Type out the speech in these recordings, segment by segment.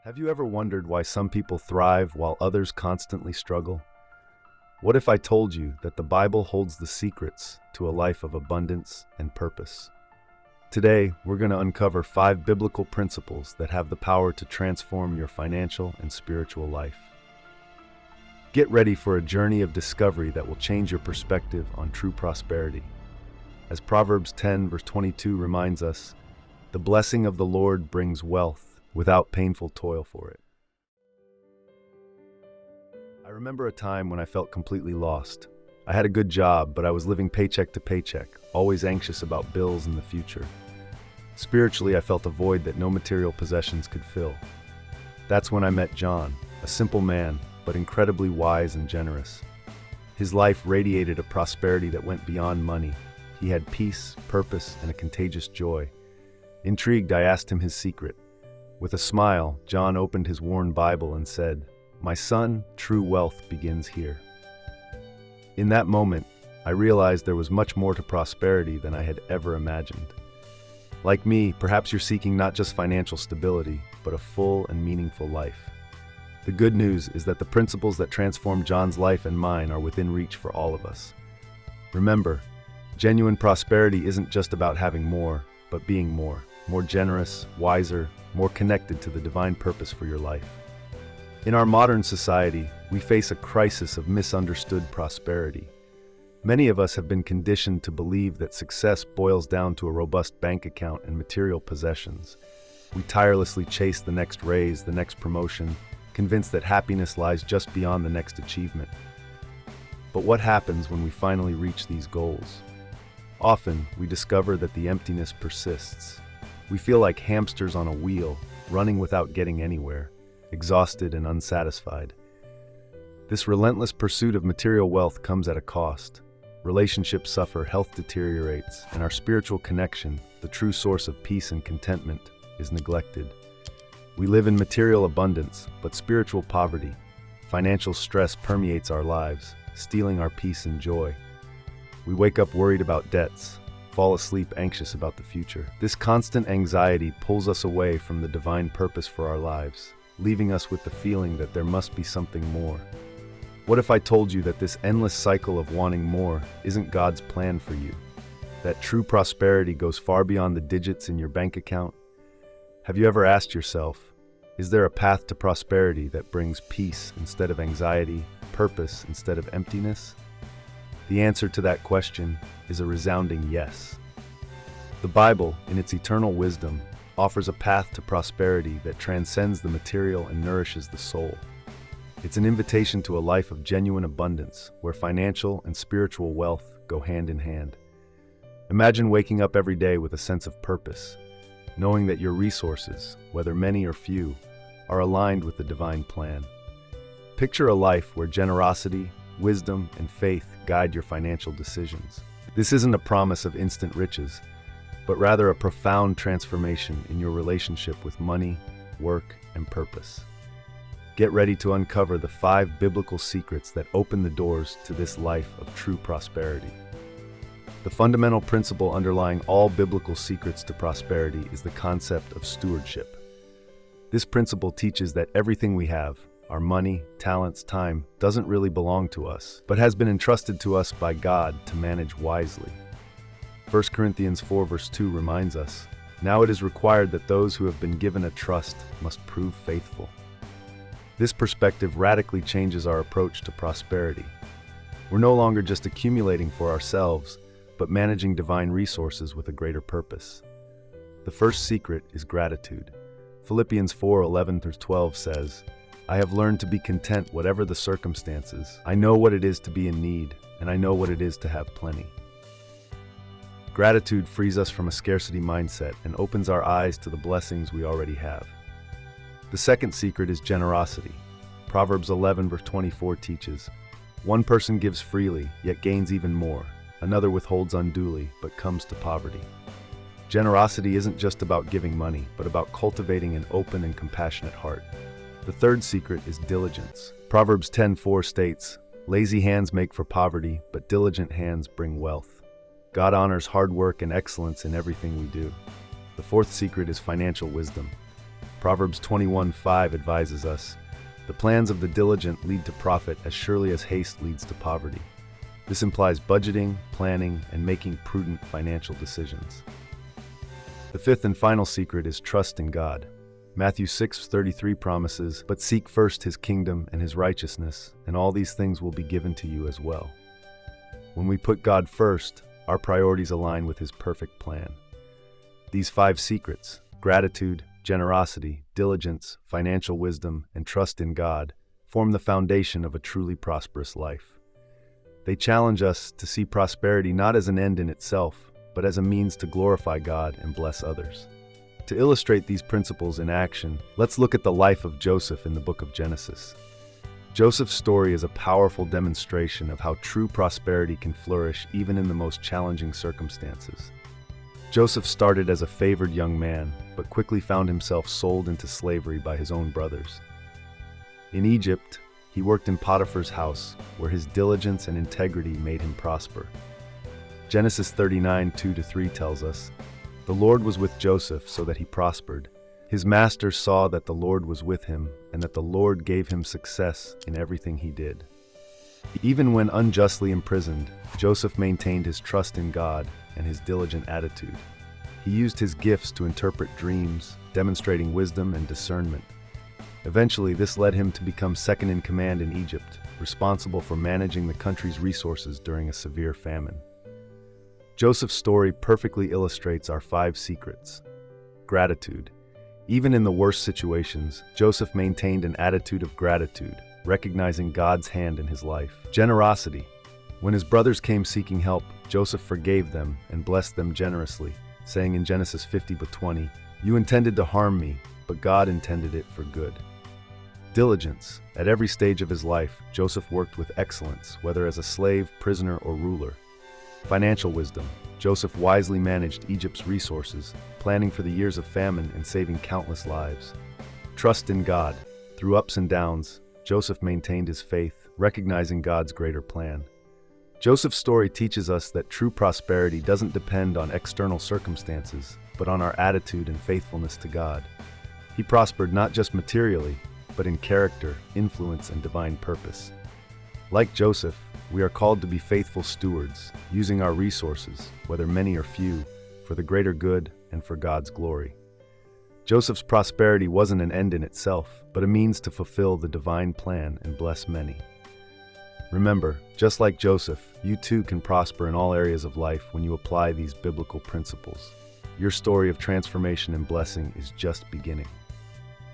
Have you ever wondered why some people thrive while others constantly struggle? What if I told you that the Bible holds the secrets to a life of abundance and purpose? Today, we're going to uncover 5 biblical principles that have the power to transform your financial and spiritual life. Get ready for a journey of discovery that will change your perspective on true prosperity. As Proverbs 10 verse 22 reminds us, the blessing of the Lord brings wealth without painful toil for it. I remember a time when I felt completely lost. I had a good job, but I was living paycheck to paycheck, always anxious about bills and the future. Spiritually, I felt a void that no material possessions could fill. That's when I met John, a simple man, but incredibly wise and generous. His life radiated a prosperity that went beyond money. He had peace, purpose, and a contagious joy. Intrigued, I asked him his secret. With a smile, John opened his worn Bible and said, "My son, true wealth begins here." In that moment, I realized there was much more to prosperity than I had ever imagined. Like me, perhaps you're seeking not just financial stability, but a full and meaningful life. The good news is that the principles that transformed John's life and mine are within reach for all of us. Remember, genuine prosperity isn't just about having more, but being more generous, wiser, more connected to the divine purpose for your life. In our modern society, we face a crisis of misunderstood prosperity. Many of us have been conditioned to believe that success boils down to a robust bank account and material possessions. We tirelessly chase the next raise, the next promotion, convinced that happiness lies just beyond the next achievement. But what happens when we finally reach these goals? Often, we discover that the emptiness persists. We feel like hamsters on a wheel, running without getting anywhere, exhausted and unsatisfied. This relentless pursuit of material wealth comes at a cost. Relationships suffer, health deteriorates, and our spiritual connection, the true source of peace and contentment, is neglected. We live in material abundance, but spiritual poverty, financial stress permeates our lives, stealing our peace and joy. We wake up worried about debts, fall asleep anxious about the future. This constant anxiety pulls us away from the divine purpose for our lives, leaving us with the feeling that there must be something more. What if I told you that this endless cycle of wanting more isn't God's plan for you? That true prosperity goes far beyond the digits in your bank account? Have you ever asked yourself, is there a path to prosperity that brings peace instead of anxiety, purpose instead of emptiness? The answer to that question is a resounding yes. The Bible, in its eternal wisdom, offers a path to prosperity that transcends the material and nourishes the soul. It's an invitation to a life of genuine abundance, where financial and spiritual wealth go hand in hand. Imagine waking up every day with a sense of purpose, knowing that your resources, whether many or few, are aligned with the divine plan. Picture a life where generosity, wisdom, and faith guide your financial decisions. This isn't a promise of instant riches, but rather a profound transformation in your relationship with money, work, and purpose. Get ready to uncover the 5 biblical secrets that open the doors to this life of true prosperity. The fundamental principle underlying all biblical secrets to prosperity is the concept of stewardship. This principle teaches that everything we have, our money, talents, time, doesn't really belong to us, but has been entrusted to us by God to manage wisely. 1 Corinthians 4 verse 2 reminds us, "Now it is required that those who have been given a trust must prove faithful." This perspective radically changes our approach to prosperity. We're no longer just accumulating for ourselves, but managing divine resources with a greater purpose. The first secret is gratitude. Philippians 4:11-12 says, "I have learned to be content whatever the circumstances. I know what it is to be in need, and I know what it is to have plenty." Gratitude frees us from a scarcity mindset and opens our eyes to the blessings we already have. The second secret is generosity. Proverbs 11 verse 24 teaches, "One person gives freely, yet gains even more. Another withholds unduly, but comes to poverty." Generosity isn't just about giving money, but about cultivating an open and compassionate heart. The third secret is diligence. Proverbs 10:4 states, "Lazy hands make for poverty, but diligent hands bring wealth." God honors hard work and excellence in everything we do. The fourth secret is financial wisdom. Proverbs 21:5 advises us, "The plans of the diligent lead to profit as surely as haste leads to poverty." This implies budgeting, planning, and making prudent financial decisions. The fifth and final secret is trust in God. Matthew 6:33 promises, "But seek first his kingdom and his righteousness, and all these things will be given to you as well." When we put God first, our priorities align with his perfect plan. These 5 secrets, gratitude, generosity, diligence, financial wisdom, and trust in God, form the foundation of a truly prosperous life. They challenge us to see prosperity not as an end in itself, but as a means to glorify God and bless others. To illustrate these principles in action, let's look at the life of Joseph in the book of Genesis. Joseph's story is a powerful demonstration of how true prosperity can flourish even in the most challenging circumstances. Joseph started as a favored young man, but quickly found himself sold into slavery by his own brothers. In Egypt, he worked in Potiphar's house, where his diligence and integrity made him prosper. Genesis 39:2-3 tells us, "The Lord was with Joseph so that he prospered. His master saw that the Lord was with him, and that the Lord gave him success in everything he did." Even when unjustly imprisoned, Joseph maintained his trust in God and his diligent attitude. He used his gifts to interpret dreams, demonstrating wisdom and discernment. Eventually, this led him to become second in command in Egypt, responsible for managing the country's resources during a severe famine. Joseph's story perfectly illustrates our 5 secrets. Gratitude. Even in the worst situations, Joseph maintained an attitude of gratitude, recognizing God's hand in his life. Generosity. When his brothers came seeking help, Joseph forgave them and blessed them generously, saying in Genesis 50:20, "You intended to harm me, but God intended it for good." Diligence. At every stage of his life, Joseph worked with excellence, whether as a slave, prisoner, or ruler. Financial wisdom. Joseph wisely managed Egypt's resources, planning for the years of famine and saving countless lives. Trust in God. Through ups and downs, Joseph maintained his faith, recognizing God's greater plan. Joseph's story teaches us that true prosperity doesn't depend on external circumstances, but on our attitude and faithfulness to God. He prospered not just materially, but in character, influence, and divine purpose. Like Joseph, we are called to be faithful stewards, using our resources, whether many or few, for the greater good and for God's glory. Joseph's prosperity wasn't an end in itself, but a means to fulfill the divine plan and bless many. Remember, just like Joseph, you too can prosper in all areas of life when you apply these biblical principles. Your story of transformation and blessing is just beginning.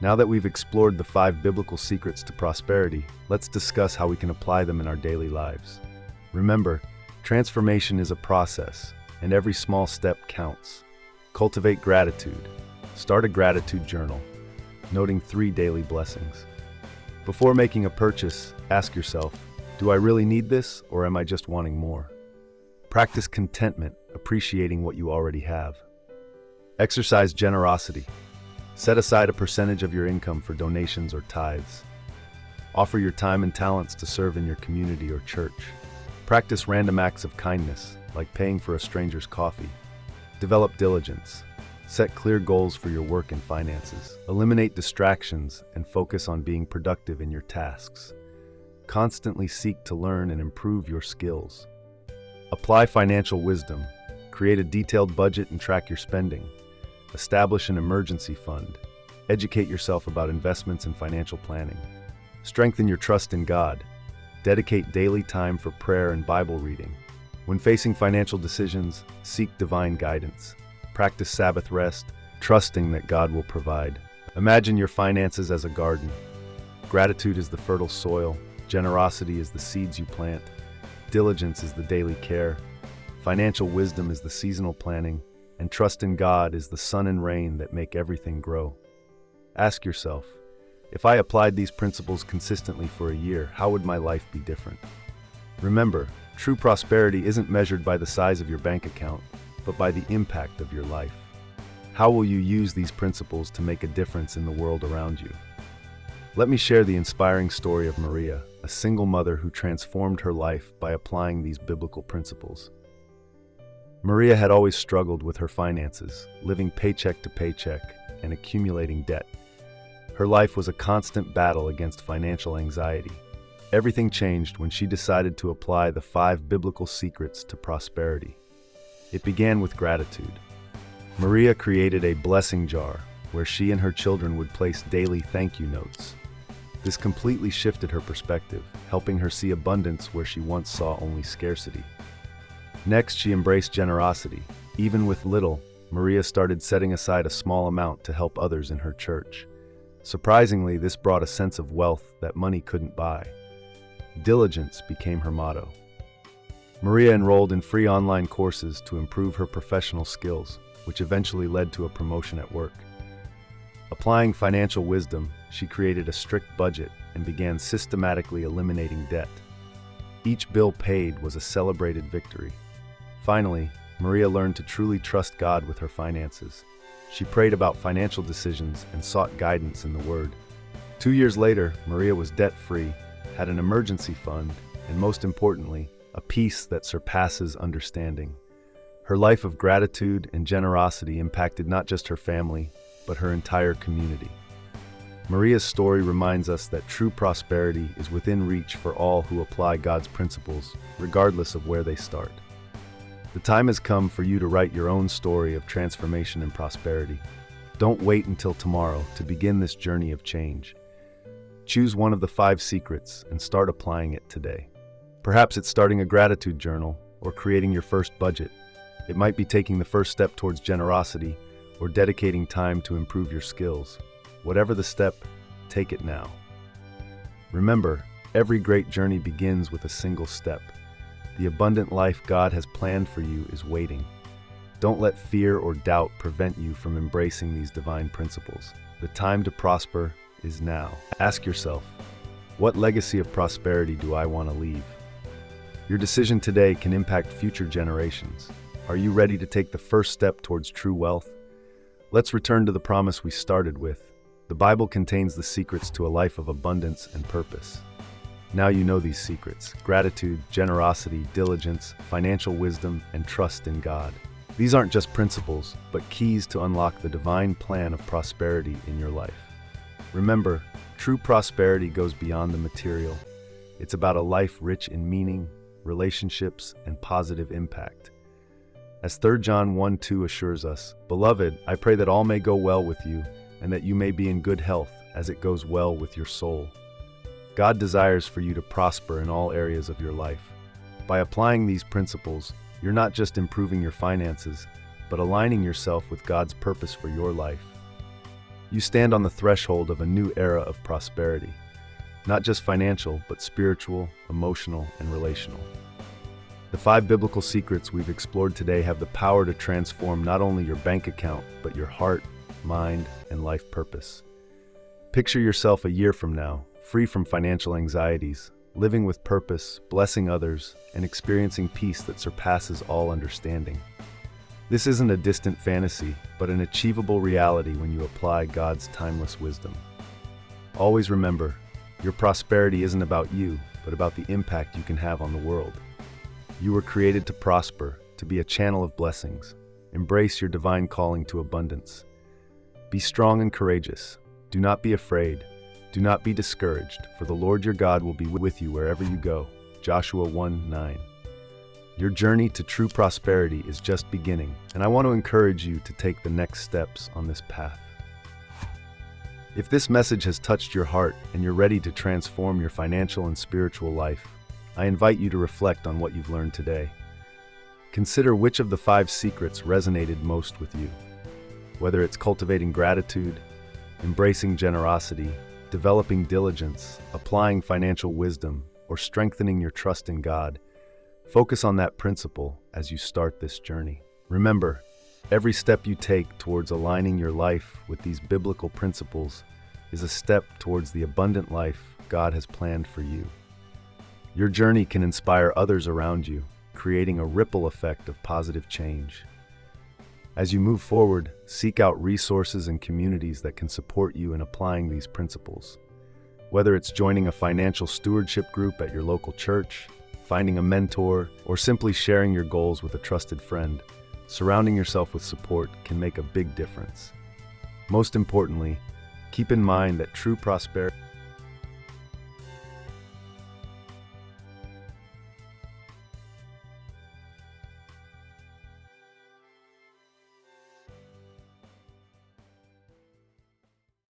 Now that we've explored the 5 biblical secrets to prosperity, let's discuss how we can apply them in our daily lives. Remember, transformation is a process, and every small step counts. Cultivate gratitude. Start a gratitude journal, noting 3 daily blessings. Before making a purchase, ask yourself, do I really need this, or am I just wanting more? Practice contentment, appreciating what you already have. Exercise generosity. Set aside a percentage of your income for donations or tithes. Offer your time and talents to serve in your community or church. Practice random acts of kindness, like paying for a stranger's coffee. Develop diligence. Set clear goals for your work and finances. Eliminate distractions and focus on being productive in your tasks. Constantly seek to learn and improve your skills. Apply financial wisdom. Create a detailed budget and track your spending. Establish an emergency fund. Educate yourself about investments and financial planning. Strengthen your trust in God. Dedicate daily time for prayer and Bible reading. When facing financial decisions, seek divine guidance. Practice Sabbath rest, trusting that God will provide. Imagine your finances as a garden. Gratitude is the fertile soil. Generosity is the seeds you plant. Diligence is the daily care. Financial wisdom is the seasonal planning. And trust in God is the sun and rain that make everything grow. Ask yourself, if I applied these principles consistently for a year, how would my life be different? Remember, true prosperity isn't measured by the size of your bank account, but by the impact of your life. How will you use these principles to make a difference in the world around you? Let me share the inspiring story of Maria, a single mother who transformed her life by applying these biblical principles. Maria had always struggled with her finances, living paycheck to paycheck and accumulating debt. Her life was a constant battle against financial anxiety. Everything changed when she decided to apply the 5 biblical secrets to prosperity. It began with gratitude. Maria created a blessing jar where she and her children would place daily thank you notes. This completely shifted her perspective, helping her see abundance where she once saw only scarcity. Next, she embraced generosity. Even with little, Maria started setting aside a small amount to help others in her church. Surprisingly, this brought a sense of wealth that money couldn't buy. Diligence became her motto. Maria enrolled in free online courses to improve her professional skills, which eventually led to a promotion at work. Applying financial wisdom, she created a strict budget and began systematically eliminating debt. Each bill paid was a celebrated victory. Finally, Maria learned to truly trust God with her finances. She prayed about financial decisions and sought guidance in the Word. 2 years later, Maria was debt-free, had an emergency fund, and most importantly, a peace that surpasses understanding. Her life of gratitude and generosity impacted not just her family, but her entire community. Maria's story reminds us that true prosperity is within reach for all who apply God's principles, regardless of where they start. The time has come for you to write your own story of transformation and prosperity. Don't wait until tomorrow to begin this journey of change. Choose one of the 5 secrets and start applying it today. Perhaps it's starting a gratitude journal or creating your first budget. It might be taking the first step towards generosity or dedicating time to improve your skills. Whatever the step, take it now. Remember, every great journey begins with a single step. The abundant life God has planned for you is waiting. Don't let fear or doubt prevent you from embracing these divine principles. The time to prosper is now. Ask yourself, what legacy of prosperity do I want to leave? Your decision today can impact future generations. Are you ready to take the first step towards true wealth? Let's return to the promise we started with. The Bible contains the secrets to a life of abundance and purpose. Now you know these secrets: gratitude, generosity, diligence, financial wisdom, and trust in God. These aren't just principles, but keys to unlock the divine plan of prosperity in your life. Remember, true prosperity goes beyond the material. It's about a life rich in meaning, relationships, and positive impact. As 3 John 1:2 assures us, "Beloved, I pray that all may go well with you, and that you may be in good health as it goes well with your soul." God desires for you to prosper in all areas of your life. By applying these principles, you're not just improving your finances, but aligning yourself with God's purpose for your life. You stand on the threshold of a new era of prosperity, not just financial, but spiritual, emotional, and relational. The 5 biblical secrets we've explored today have the power to transform not only your bank account, but your heart, mind, and life purpose. Picture yourself a year from now, free from financial anxieties, living with purpose, blessing others, and experiencing peace that surpasses all understanding. This isn't a distant fantasy, but an achievable reality when you apply God's timeless wisdom. Always remember, your prosperity isn't about you, but about the impact you can have on the world. You were created to prosper, to be a channel of blessings. Embrace your divine calling to abundance. Be strong and courageous. Do not be afraid. Do not be discouraged, for the Lord your God will be with you wherever you go. Joshua 1:9. Your journey to true prosperity is just beginning, and I want to encourage you to take the next steps on this path. If this message has touched your heart and you're ready to transform your financial and spiritual life, I invite you to reflect on what you've learned today. Consider which of the 5 secrets resonated most with you. Whether it's cultivating gratitude, embracing generosity, developing diligence, applying financial wisdom, or strengthening your trust in God, focus on that principle as you start this journey. Remember, every step you take towards aligning your life with these biblical principles is a step towards the abundant life God has planned for you. Your journey can inspire others around you, creating a ripple effect of positive change. As you move forward, seek out resources and communities that can support you in applying these principles. Whether it's joining a financial stewardship group at your local church, finding a mentor, or simply sharing your goals with a trusted friend, surrounding yourself with support can make a big difference. Most importantly, Keep in mind that true prosperity